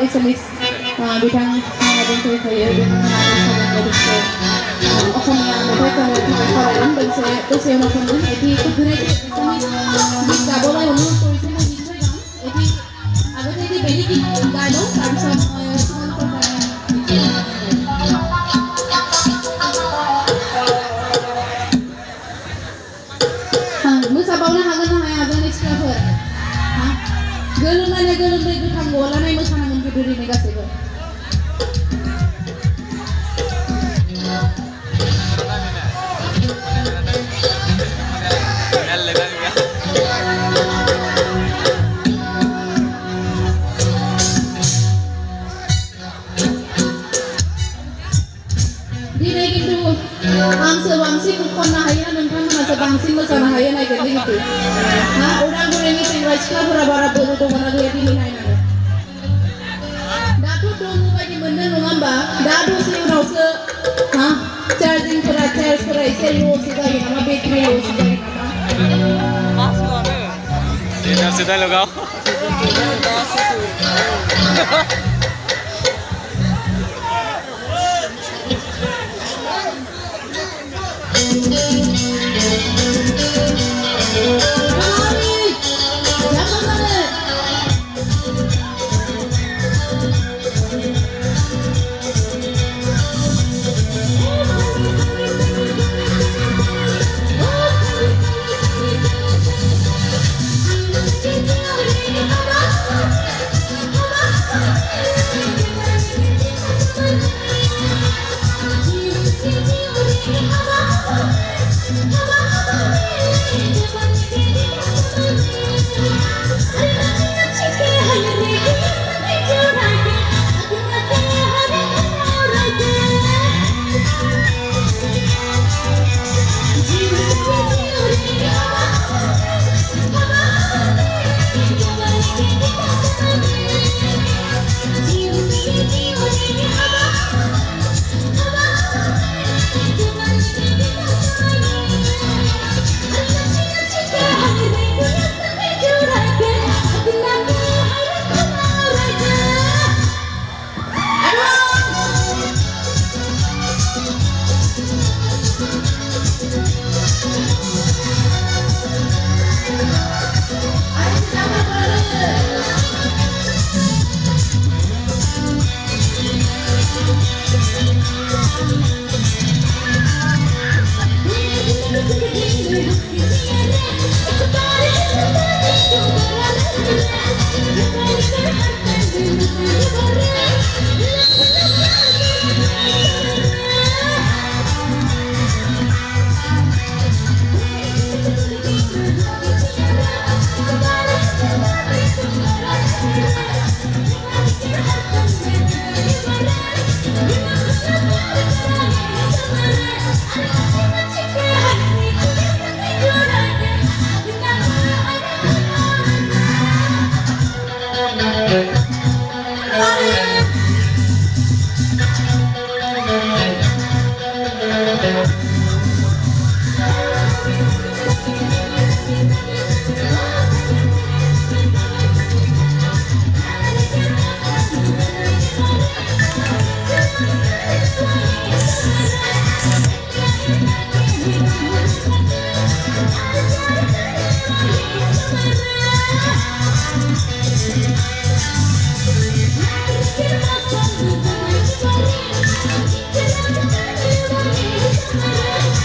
Assamese बिथां दंफैखायो लोगोसे असमिया मेथाइ खनो थाखाय खावलायदों लोगोसे दसे उनाव खनगोन एটি कुकुराय एसामिस गीत गाबोलाय অনুরোধ কৰিছে মই নিশ্চয় গাম এটি আগতে এটি বেলি গীত গাই লওঁ তাৰপিছত मोसाबावनो हागोन ना हाया जोंनि सिख्लाफोर गोलोमनानै गोलोमदै गोथां गलानाय मोसानांगोन गोदोरैनो गासैबो दिनै किन्तु आंसो बांसिन खननो हायो नोंथांमोनासो बांसिन मोसानो हायो नायगोन किन्तु उदालगुरिनि सेंग्रा सिख्लाफोरा बारा बोलो दंना गैया दिनै नायनांगौ दाथ' दङ बायदि मोनदों नङा होमबा दा दसे उनावसो चार्जफोरा एसे ल'सो जायो नामा बेटारि ल'सो जायो नामा sudah lo kau.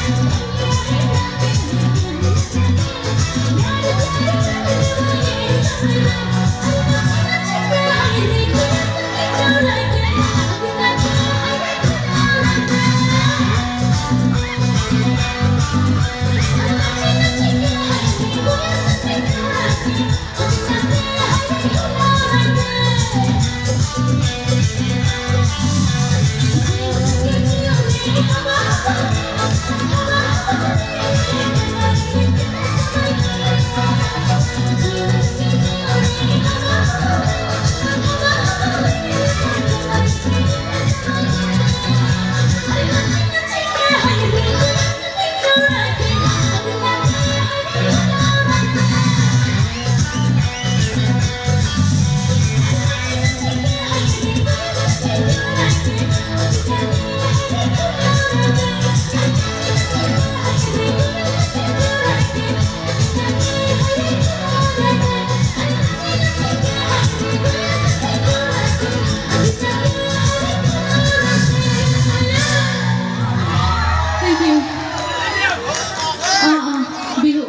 Thank you.